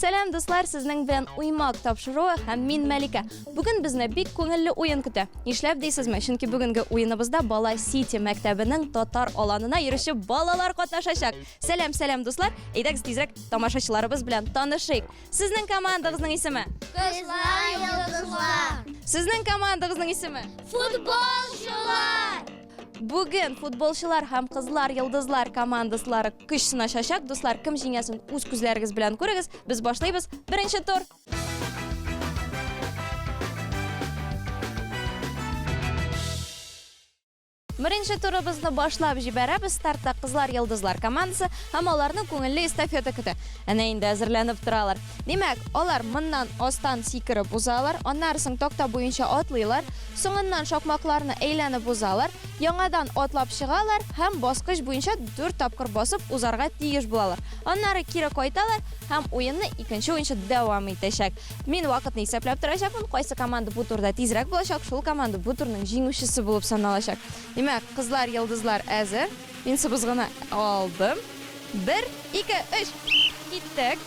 Сәлем дуслар, сезнең белән уймак тапшыруы һәм мин Мәликә. Бүген безне бик күңелле уен көтә. Нишләп дисезме? Чөнки бүгенге уеныбызда Бала Сити мәктәбенең татар аланына йөрүче балалар катнашачак. Сәлем дуслар. Әйдәгез тизрәк тамашачыларыбыз белән танышыйк. Сезнең командагызның исеме? Кызлар йолдызлар. Сезнең командагызның исеме? Футболчылар. Бүген футболчылар һәм кызлар йолдызлар командаслары көч сынашачак. Дуслар, кем җиңәсен үз күзләрегез белән күрегез. Без башлыйбыз. Беренче тур. Беренче турыбызны башлап җибәрәбез. Стартта кызлар йолдызлар командасы һәм аларның күңелле эстафета көтә. Әнә инде әзерләнеп торалар. Димәк, алар моннан астан сикереп узалар, аннарсын такта буенча атлыйлар, соңыннан шакмакларны әйләнеп узалар, яңадан атлап чыгалар һәм баскыч буенча 4 тапкыр басып узарга тиеш булалар. Аннары кире кайталар һәм уенны икенче уенчы дәвам итәчәк. Мин вакытны исәпләп торачакмын, кайсы команда бу турда тизрәк булачак, шул команда бу турның җиңүчесе булып саналачак. Димәк, кызлар йолдызлар әзер. Мин сыбызгыны алдым. 1, 2, 3. Киттек.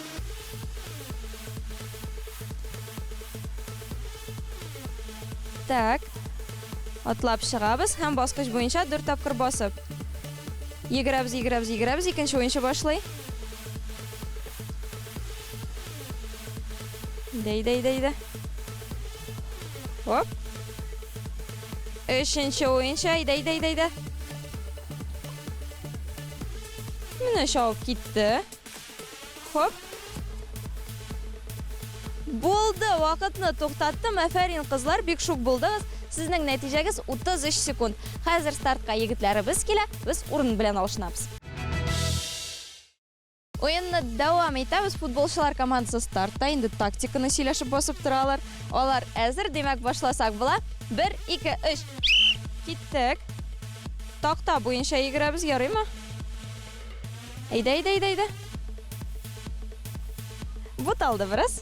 Так. Атлап чыгабыз һәм баскыч буенча 4 тапкыр басып. Йөгерәбез, икенче уенчы башлый. Дейде. Хоп. Өченче уенчы, дейде. Менә шауып китте. Хоп. Булды, вакытны туктаттым. Афәрин кызлар, бик шук булдыгыз. Сезнең нәтиҗәгез 33 секунд. Хәзер стартка егетләребез килә. Без урын белән алышнабыз. Уенны дәвам итәбез. Футболчылар командасы стартта инде тактиканы сөйләшеп басып торалар. Алар әзер, димәк башласак була. 1, 2, 3. Киттек. Такта буенча йөгерәбез, ярыймы? Әйдә. Бут алды бераз.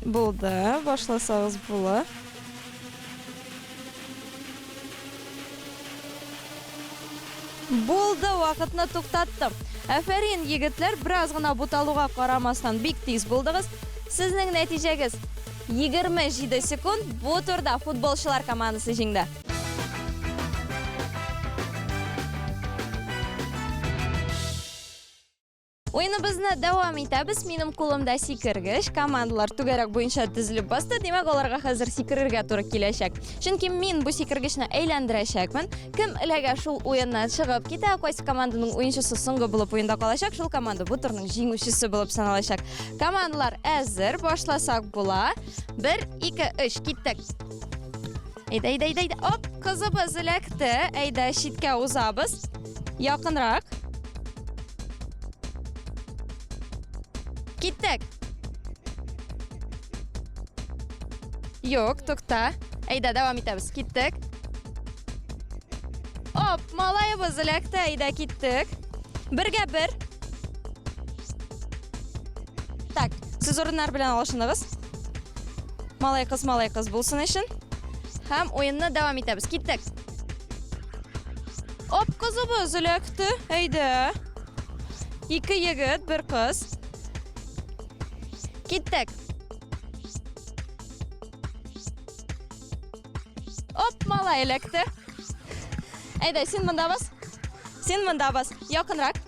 Булды, башласагыз була. Булды, вакытны туктаттым. Афәрин, егетләр, бераз гына буталуга карамастан бик тиз булдыгыз. Сезнең нәтиҗәгез 27 секунд. Бу турда футболчылар командасы җиңде. Уеныбызны дәвам итәбез. Минем кулымда сикергеч. Командалар түгәрәк буенча тезелеп басты. Димәк, аларга хәзер сикерергә туры киләчәк. Чөнки мин бу сикергечне әйләндерәчәкмен. Кем эләгә шул уеннан чыгып китә, кайсы команданың уенчысы соңгы булып уенда калачак, шул команда бу турның җиңүчесе булып саналачак. Командалар әзер, башласак була. 1, 2, 3, киттек. Әйдә. Оп, кызыбыз эләкте. Әйдә, читкә узабыз. Якынрак. Киттек. Юк, тукта. Әйдә, дәвам итәбез. Киттек. Оп, малайыбыз эләкте. Әйдә, киттек. 1-гә 1. Так, сез урыннар белән алышындыгыз. Малай кыз булсын өчен. Һәм уенны дәвам итәбез. Киттек. Оп, кызыбыз эләкте. Әйдә. 2 егет, 1 кыз. Киттек. Оп, малай эләкте. Әйдә, син монда бас. Якынрак.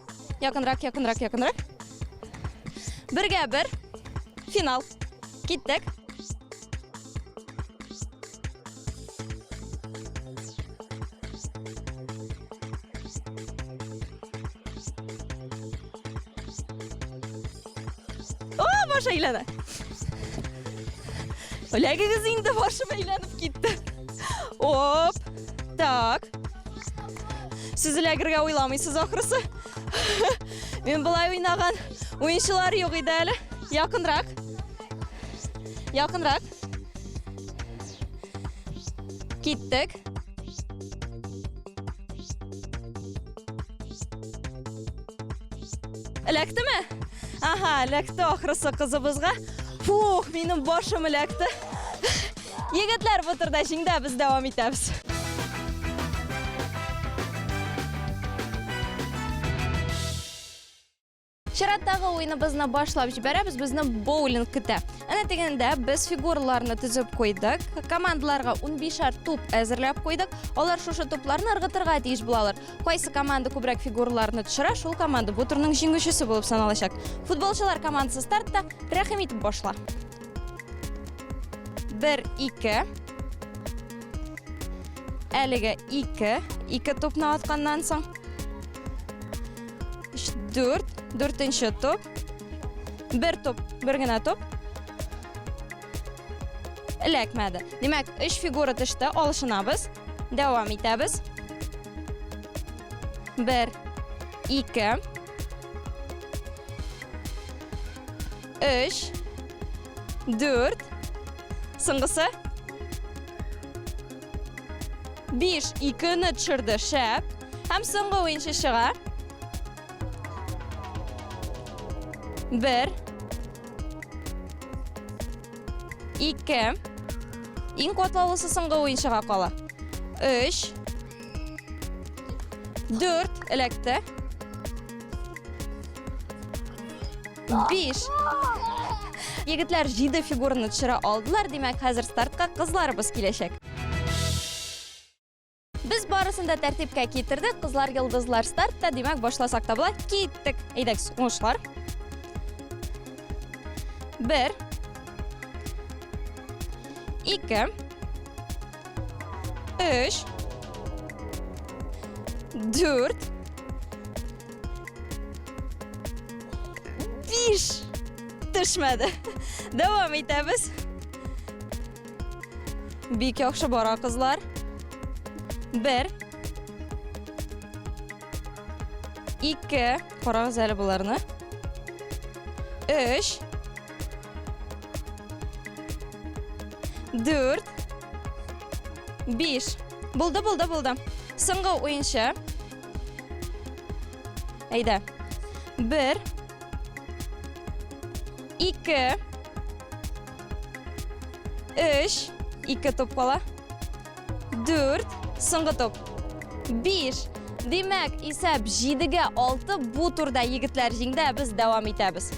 1-гә 1. Финал. Киттек. Баш әйләнә. Эләгегез инде, башым әйләнеп китте. Оп. Так. Сез эләгергә уйламыйсыз ахрысы. Мен булай уйнаган уенчылар юк иде әле. Якынрак. Киттек. Эләктеме? Аха, эләкте ахрысы кызыбызга. Фух, минем башым эләкте. Егетлер, bu turda жеңді, biz davom etamiz. Шираттағы ойыныбызны башлап жіберебіз, бізді боулинг күті. Әне дегенде біз фигураларны түзіп қойдық, командаларға 15 топ әзірлеп қойдық, олар шошы топларны ырғытырға тиіш болалар. Қайсы команда көбірек фигураларны түшіра, шул команда бұл турның жеңушісі болып саналашақ. Футболшылар командасы стартта, рәхім етіп башла. 1-2. Әлігі 2 топны атқаннан соң. 4-4-ші топ. 1 топ, бір генә топ. Эләкмәді. Демәк, 3 фигура тышты, алышынабыз. Дәвам итәбез. 1, 2, 3, 4. Соңғысы. 5, 2-ні түшірді шәп. Һәм соңғы ойыншы шыға. 1, 2, ең қуатлаулысы соңғы ойыншыға қала. 3, 4, әләкті. 5. Егітлер 7 фигураны түшірі алдылар, демек қазір стартқа қызларыбыз келешек. Біз барысында тәртіпке кетірдік, қызлар йылдызлар стартта, демек башласақ та бұла, кеттік. Әйдәк, оңышылар. 1, 2, 3, 4, 5. Düşmedi. Devam etəbiz. Bik yaxşı bara qızlar. 1, 2, qarağız əli bularını. 3, 4, 5. Buldu. Соңғы oyuncu. Eydə. 1, 2, 3, 2 top qala. 4, соңғы top. 5. Demək, isəb 7-ге 6 bu turda yigitlər жеңді, biz davam etəbiz.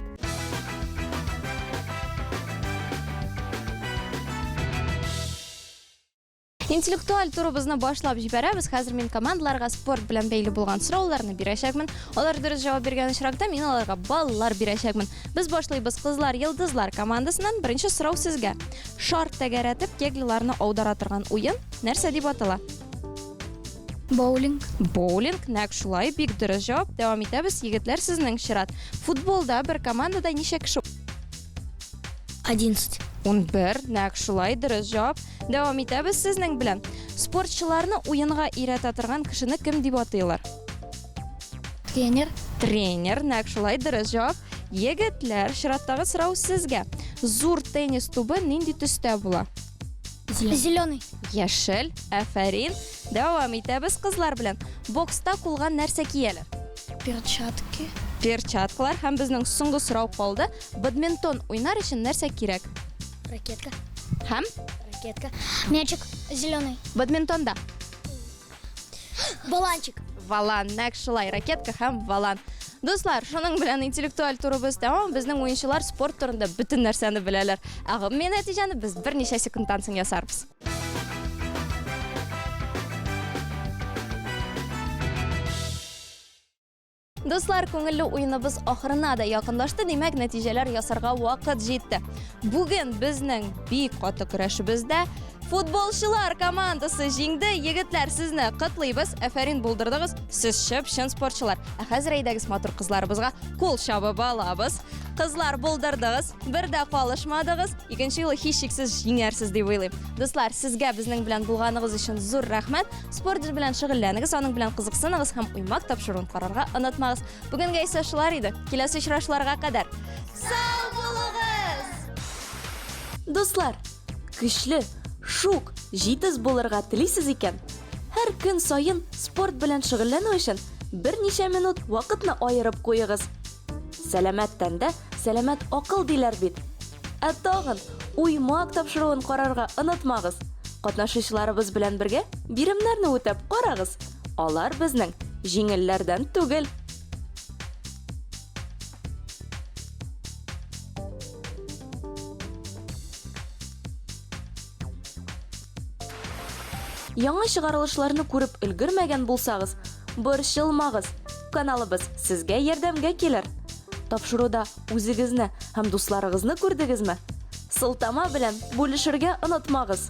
Интеллектуаль турыбызны башлап жибәрәбез. Хәзер мин командаларга спорт белән бәйле булган сорауларны бирәчәкмен. Алар дөрес җавап биргән очракта мин аларга баллар бирәчәкмен. Без башлыйбыз кызлар йылдызлар командасыннан. Беренче сорау сезгә. Шар тәгәрәтеп кеглиларны аудара торган уен нәрсә дип атала? Боулинг. Боулинг, нәкъ шулай, бик дөрес җавап. Дәвам итәбез. Егетләр, сезнең чират. Футболда бер командада ничә кеше? 11. 11, нәкъ шулай, дөрес җавап. Дәвам итәбез сезнең белән. Спортчыларны уенга өйрәтә торган кешене кем дип атыйлар? Тренер. Тренер, нәкъ шулай, дөрес җавап. Егетләр, чираттагы сорау сезгә. Зур теннис тубы нинди төстә була? Зеленый. Яшел, афәрин. Дәвам итәбез кызлар белән. Бокста кулган нәрсә кияләр? Перчатки. Перчаткалар. Һәм безнең соңгы сорау калды. Бадминтон уйнар өчен нәрсә кирәк? Ракетка. Һәм Ракетка. Мячик. Зеленый. бадминтонда Баланчик. валан, нәкъ шулай, ракетка һәм валан. Дуслар, шуның белән интеллектуаль турыбыз тәмам. Безнең уенчылар спорт турында бөтен нәрсәне беләләр. Агымлы нәтиҗәне без берничә секундтан соң ясарбыз. Дуслар, күңелле уеныбыз ахырына да якынлашты, демәк нәтиҗәләр ясарга вакыт җитте. Бүген безнең бик каты көрәшебездә футболчылар командасы җиңде. Егетләр, сезне котлыйбыз, афәрин булдырдыгыз, сез чын спортчылар. Ә хәзер әйдәгез матур кызларыбызга кул чабып алабыз. Кызлар булдырдыгыз, бер дә калышмадыгыз, икенче юлы һичшиксез җиңәрсез дип уйлыйм. Дуслар, сезгә безнең белән булганыгыз өчен зур рәхмәт. Спорт белән шөгыльләнегез, аның белән кызыксыныгыз һәм уймак тапшыруын карарга онытмагыз. Бүгенгә исә шулар иде. Киләсе очрашуларга кадәр сау булыгыз! Дуслар, көчле, шук, җитез булырга телисез икән, һәр көн сайын спорт белән шөгыльләнү өчен берничә минут вакытны аерып куегыз. Сәламәт тәндә сәламәт акыл диләр бит. Ә тагын уймак тапшыруын карарга онытмагыз. Катнашучыларыбыз белән бергә биремнәрне үтәп карагыз. Алар безнең җиңелләрдән түгел. Яңа чыгарылышларны күреп өлгермәгән булсагыз, борчылмагыз. Каналыбыз сезгә ярдәмгә килер. Тапшыруда үзегезне һәм дусларыгызны күрдегезме? Сылтама белән бүлешергә онытмагыз.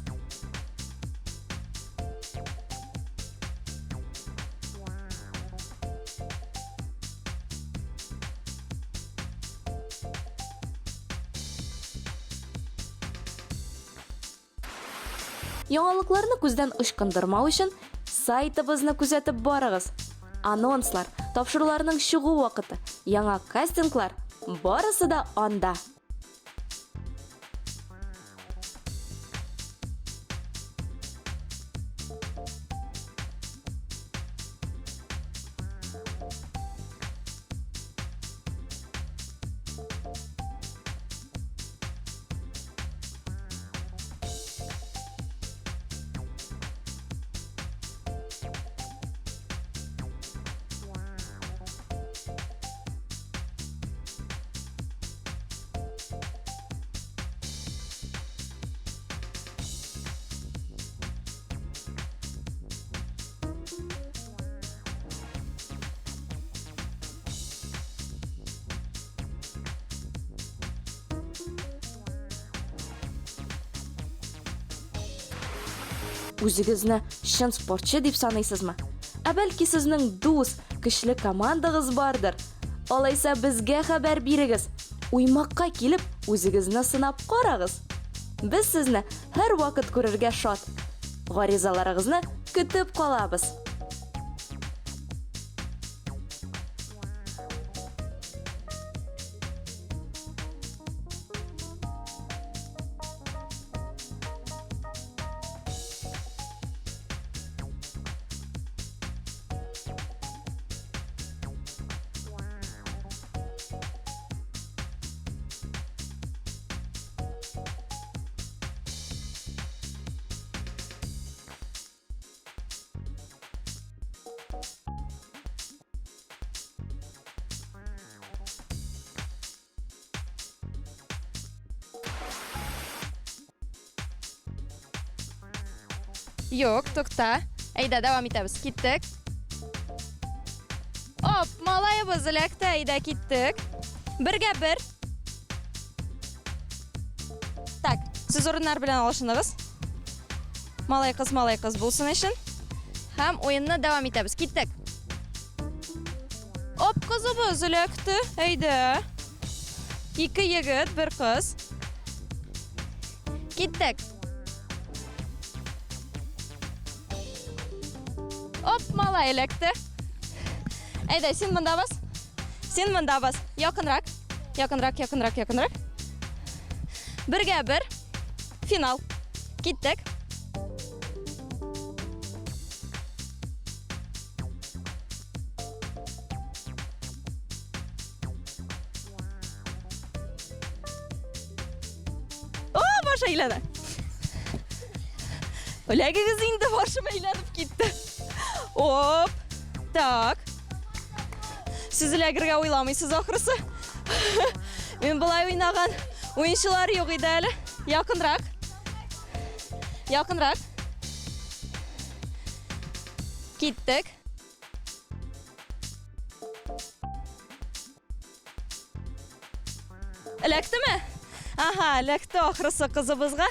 Яңалыкларны күздән ычкындырмау өчен сайтыбызны күзәтеп барыгыз. Анонслар, тапшыруларның чыгу вакыты, яңа кастинглар барысы да анда. Үзегезне чын спортчы дип саныйсызмы? Ә бәлки сезнең дус, көчле командагыз бардыр. Алайса безгә хәбәр бирегез. Уймакка килеп, үзегезне сынап карагыз. Без сезне һәр вакыт күрергә шат. Гаризаларыгызны көтеп калабыз. Юк, тукта. Әйдә, дәвам итәбез. Киттек. Оп, малайыбыз эләкте, әйдә киттек. Бергә бер. Так, сез урыннар белән алышыныгыз. Малай кыз булсын өчен. Һәм уенны дәвам итәбез. Киттек. Оп, кызыбыз эләкте, әйдә. Ике егет, бер кыз. Киттек. Оп, малай эләкте. Әйдә, син монда бас. Син монда бас. Якынрак. Якынрак. Бергә бер. Финал. Киттек. О, баш әйләнә. Эләгегез инде, башым әйләнеп китте. Оп, так. Сез эләгергә уйламыйсыз ахрысы. Мен былай уйнаган уенчылар юк иде әле. Якынрак. Киттек. Эләктеме? Аха, эләкте ахрысы кызыбызга.